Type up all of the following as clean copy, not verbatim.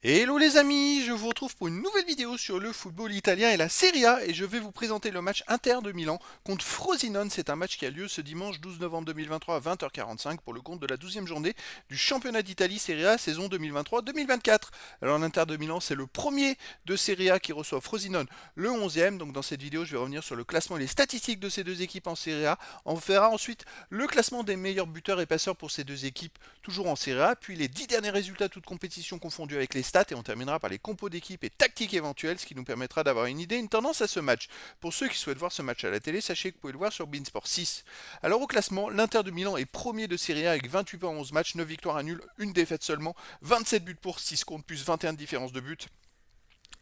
Hello les amis, je vous retrouve pour une nouvelle vidéo sur le football italien et la Serie A et je vais vous présenter le match Inter de Milan contre Frosinone. C'est un match qui a lieu ce dimanche 12 novembre 2023 à 20h45 pour le compte de la 12e journée du championnat d'Italie Serie A saison 2023-2024. Alors l'Inter de Milan c'est le premier de Serie A qui reçoit Frosinone le 11e. Donc dans cette vidéo je vais revenir sur le classement et les statistiques de ces deux équipes en Serie A. On verra ensuite le classement des meilleurs buteurs et passeurs pour ces deux équipes toujours en Serie A, puis les 10 derniers résultats toutes compétitions confondues avec les stats et on terminera par les compos d'équipe et tactiques éventuelles, ce qui nous permettra d'avoir une idée, une tendance à ce match. Pour ceux qui souhaitent voir ce match à la télé, sachez que vous pouvez le voir sur Beansport 6. Alors au classement, l'Inter de Milan est premier de Serie A avec 28 points en 11 matchs, 9 victoires à nul, une défaite seulement, 27 buts pour, 6 contre plus 21 de différence de but.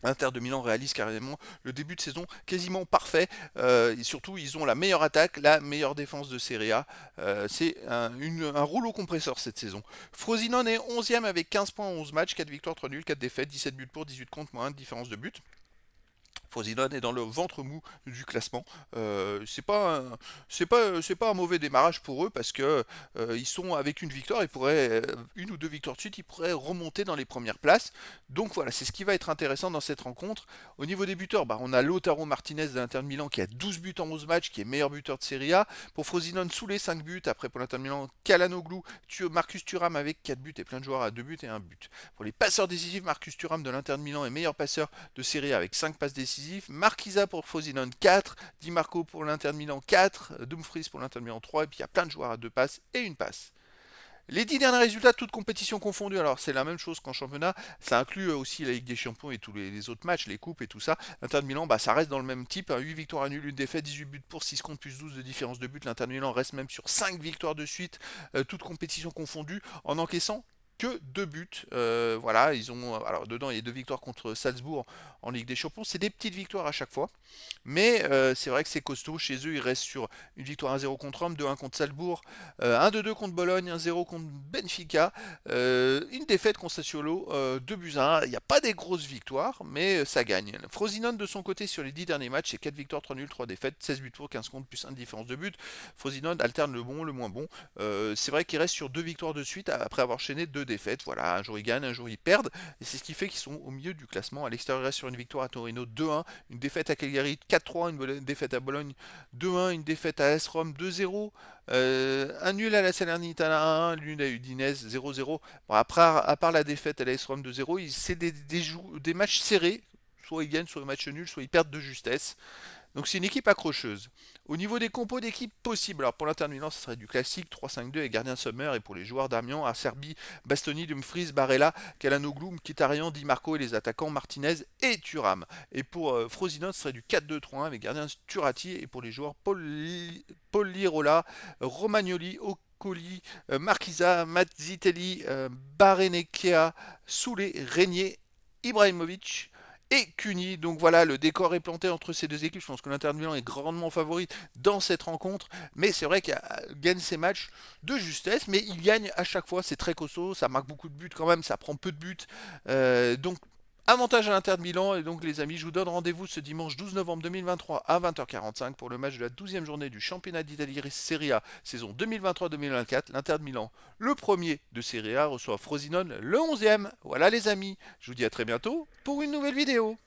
L'Inter de Milan réalise carrément le début de saison quasiment parfait. Et surtout, ils ont la meilleure attaque, la meilleure défense de Serie A. C'est un rouleau compresseur cette saison. Frosinone est 11e avec 15 points en 11 matchs, 4 victoires, 3 nuls, 4 défaites, 17 buts pour, 18 contre, moins 1 de différence de but. Frosinone est dans le ventre mou du classement. C'est pas un mauvais démarrage pour eux parce que ils sont avec une victoire, ils pourraient une ou deux victoires de suite, ils pourraient remonter dans les premières places. Donc voilà, c'est ce qui va être intéressant dans cette rencontre. Au niveau des buteurs, on a Lautaro Martinez de l'Inter de Milan qui a 12 buts en 11 matchs, qui est meilleur buteur de Serie A. Pour Frosinone, sous les 5 buts. Après pour l'Inter de Milan, Calhanoglu, Marcus Thuram avec 4 buts et plein de joueurs à 2 buts et 1 but. Pour les passeurs décisifs, Marcus Thuram de l'Inter de Milan est meilleur passeur de Serie A avec 5 passes décisives. Marquisa pour Frosinone 4, Di Marco pour l'Inter de Milan 4, Dumfries pour l'Inter de Milan 3, et puis il y a plein de joueurs à 2 passes et une passe. Les 10 derniers résultats, toutes compétitions confondues, alors c'est la même chose qu'en championnat, ça inclut aussi la Ligue des Champions et tous les autres matchs, les coupes et tout ça. L'Inter de Milan, ça reste dans le même type, 8 victoires à nul, une défaite, 18 buts pour, 6 contre plus 12 de différence de but. L'Inter de Milan reste même sur 5 victoires de suite, toutes compétitions confondues, en encaissant que 2 buts. Voilà, ils ont. Alors dedans, il y a 2 victoires contre Salzbourg en Ligue des Champions. C'est des petites victoires à chaque fois. Mais c'est vrai que c'est costaud. Chez eux, ils restent sur une victoire 1-0 contre Rome, 2-1 contre Salzbourg, 1-2-2 contre Bologne, 1-0 contre Benfica, une défaite contre Sassuolo, 2 buts à 1. Il n'y a pas des grosses victoires, mais ça gagne. Frosinone, de son côté, sur les 10 derniers matchs, c'est 4 victoires, 3 nuls, 3 défaites, 16 buts pour, 15 contre, plus 1 de différence de but. Frosinone alterne le bon, le moins bon. C'est vrai qu'ils restent sur 2 victoires de suite après avoir chaîné 2 défaites. Voilà, un jour ils gagnent, un jour ils perdent. Et c'est ce qui fait qu'ils sont au milieu du classement. À l'extérieur, ils restent sur une victoire à Torino 2-1, une défaite à Cagliari 4-3, une défaite à Bologne 2-1, une défaite à AS Rome 2-0, un nul à la Salernitana 1-1, nul à Udinese 0-0. Bon, après, à part la défaite à l'AS Rome 2-0, c'est des matchs serrés. Soit ils gagnent, soit ils match nul, soit ils perdent de justesse. Donc c'est une équipe accrocheuse. Au niveau des compos d'équipe possibles, alors pour l'Inter de Milan, ce serait du classique 3-5-2 et gardien Sommer, et pour les joueurs d'Amiens, Acerbi, Bastoni, Dumfries, Barella, Calhanoglu, Mkhitaryan, Di Marco et les attaquants Martinez et Thuram. Et pour Frosinone, ce serait du 4-2-3-1 avec gardien Turati, et pour les joueurs Paul Lirola, Romagnoli, Ocoli, Marquisa, Mazzitelli, Barenekea, Soulé, Régnier, Ibrahimovic et Cuny. Donc voilà, le décor est planté entre ces deux équipes. Je pense que l'Inter de Milan est grandement favori dans cette rencontre. Mais c'est vrai qu'il gagne ses matchs de justesse, mais il gagne à chaque fois. C'est très costaud, ça marque beaucoup de buts quand même, ça prend peu de buts. Donc avantage à l'Inter de Milan. Et donc les amis, je vous donne rendez-vous ce dimanche 12 novembre 2023 à 20h45 pour le match de la 12e journée du championnat d'Italie Serie A saison 2023-2024. L'Inter de Milan, le premier de Serie A, reçoit Frosinone le 11e. Voilà les amis, je vous dis à très bientôt pour une nouvelle vidéo.